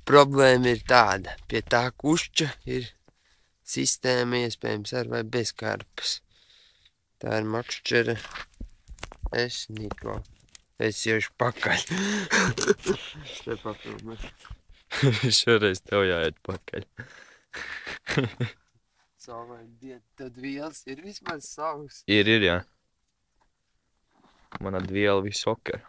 problēma ir tāda. Pie tā kušķa ir sistēma iespējams ar vai bez karpas. Tā ir makšķera. Es Niko. Es iešu pakaļ. Es te papildu. Šoreiz tev jāiet pakaļ. Saulaini diena. Tad vielas ir vismaz savs. Ir, jā. Mana viela visu okeru.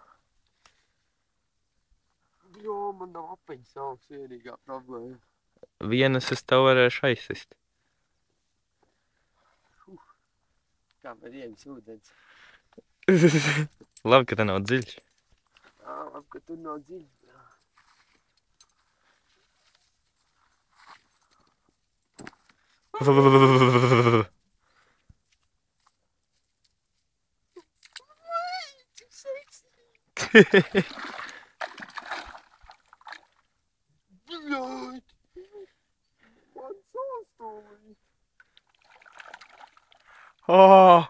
Jo, man nav apeņu savs vienīgā problēma. Vienas es tev varēšu aizsist. Kā man iemis ūdens. Labi, ka te nav dziļš. Jā, labi, ka tur nav dziļi. Bļaut! Man sāstūji! Oh!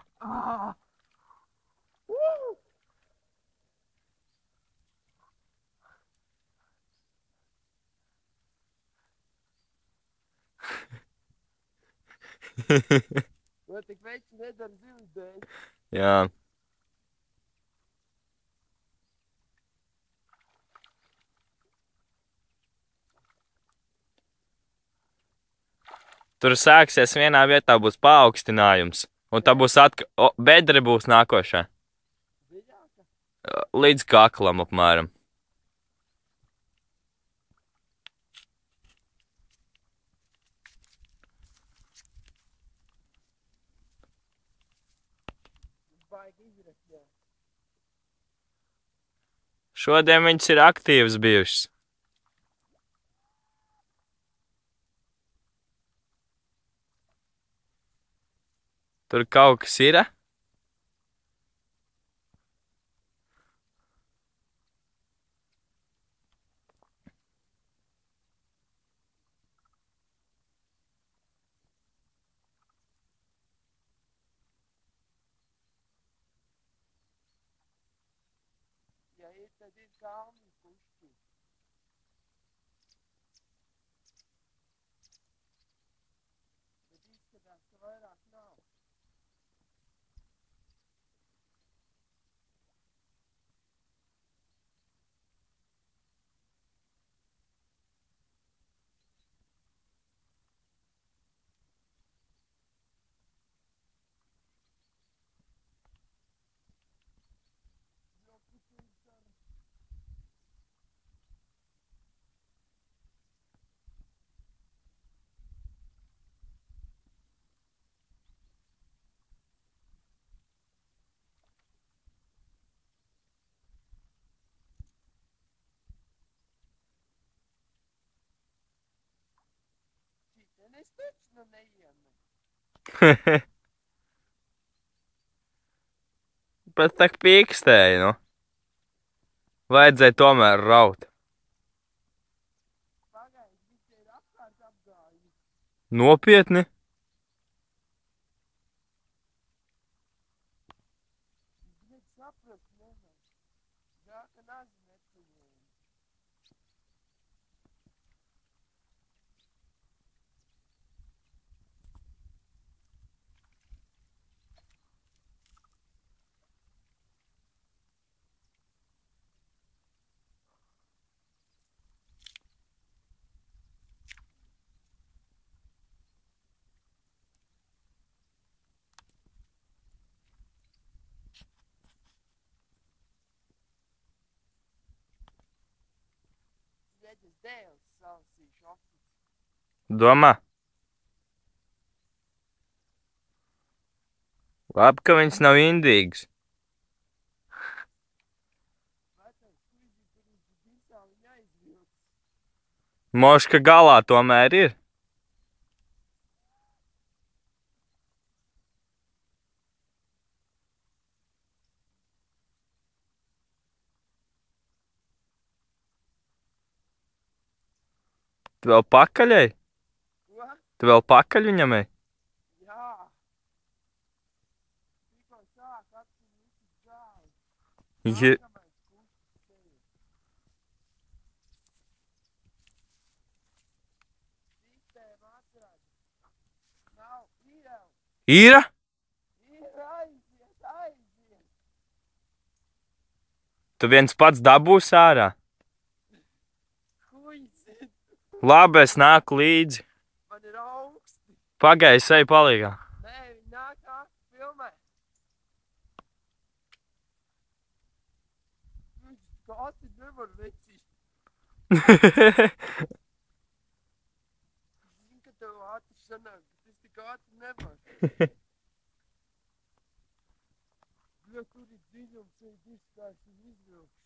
Vai tik veikti nedara zivis dēļ? Jā. Tur sāksies vienā vietā būs paaugstinājums. Un tā būs bedre būs nākošā. Līdz kaklam apmēram. Šodien viņas ir aktīvas bijušas. Tur kaut kas ir? Ja ir, tad ir kalni kušķi. Bet izskatās, ka vairāk nav. Es taču nu neienu. Bet tak pīkstēji, nu. Vajadzēja tomēr raut. Pagaidi, viņš ir apkārt apgājusi. Nopietni? Viņš saprast nevar. Jā, ka nazi neceļēja. Sveģis dēls salasīšu ofici. Domā? Labi, ka viņas nav indīgas. Vecais kuģi, tur viņš visā viņa aizvilks. Moška galā tomēr ir. Tu vēl pakaļ ej? Ko? Tu vēl pakaļ viņam ej? Jā. Tikko sāk atcīm visi džāli. Je... Nākamais kuģis tevi. Ir? Aiziet. Tu viens pats dabūsi ārā? Kuizi. Labi, es nāku līdzi. Man ir augsti. Pagaidi, es eju palīgā. Nē, viņi nāk filmē. Kāti nevar lecīt. Zini, ka tev ātri sanāk, bet es tik ātri nevaru. Bļa, kur ir dziļums, ir diskās un izvilkšu.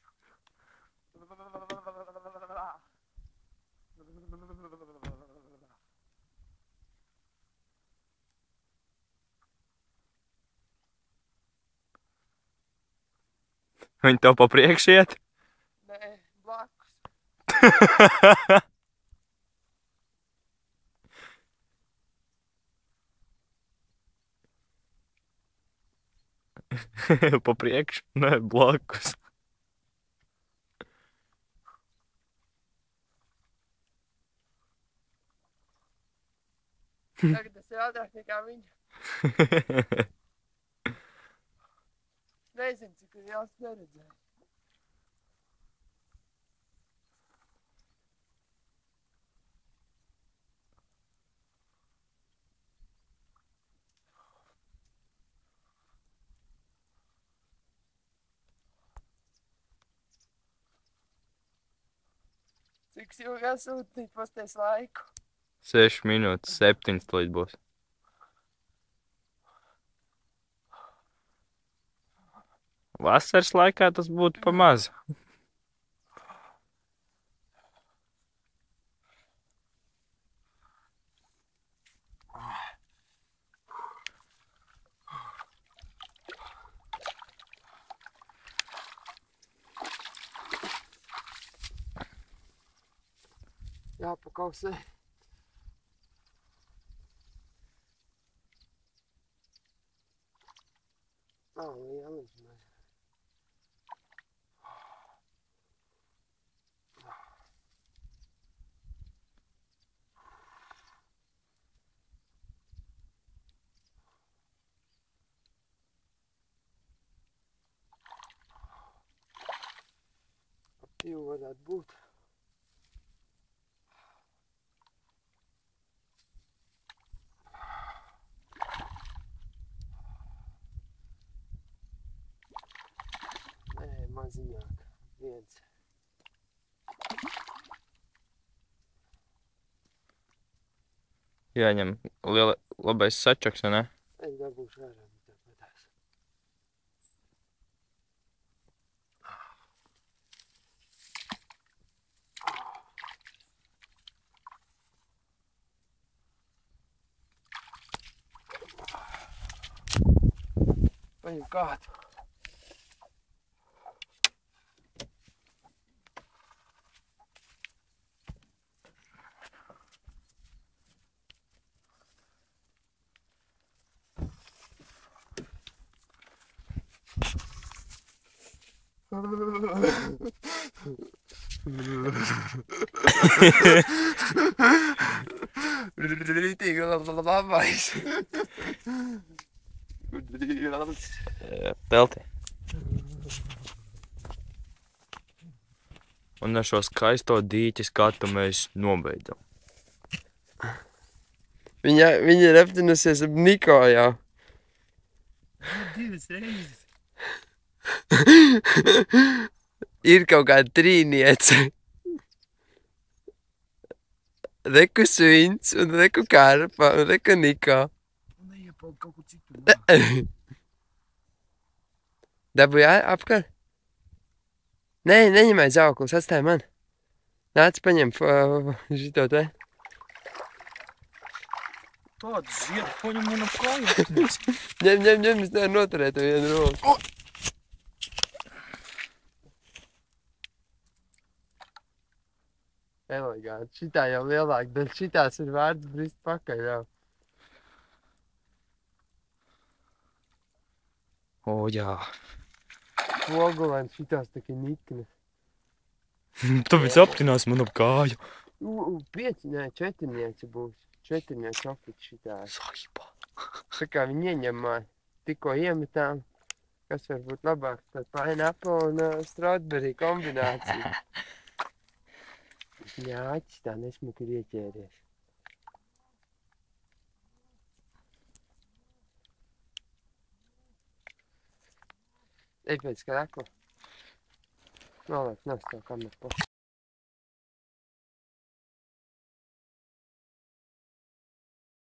Viņi tev pa priekšu iet? Nē, blakus. Pa priekšu? Nē, blakus. Tagad es ātrāk nekā viņa. Nezinu, cik ir jās neredzēju. Cik ilgi esūtīt pasties laiku? 6 minūtes, 7 līdz būs. Vasaras laikā tas būtu pa maz. Jāpakausē. Lieliņš mēs. Ap 2 varētu būt. Maziņāk. 1. Jāņem labais sačaks, vai ne? Es dabūšu ārā, bet tāpatās. Paņem kādu. Rītīgi labais. Pelti. Un ar šo skaisto dīķi skatu mēs nobeidzam. Viņa ir aptinusies ap Niko jau. 2 reizes. Ir kaut kāda trīniece. Reku Svins un reku Karpa un reku Niko. Un neiepalda kaut kur citur. Dabūja apkārt? Nē, neņemai zauklus, atstāj man. Nāc paņem šito te. Tādu ziedu paņem man ap kājām. Ņem, es nevaru noturēt to vienu roku. Elegāti, šitā jau lielāk, bet šitās ir vērts brist pakaļ jau. O, jā. Vogulēns šitās tā kā nikne. Tāpēc aptinās man ap kāju. 5, nē, 4 būs. 4 okļi šitās. Saiba. Tā kā viņi ieņemā, tikko iemetām, kas var būt labāk, tad pineapple un strawberry kombinācija. Ņāķis tā nesmuki ir ieķēries. Ej pēc krākla. Noliek nost to kameru.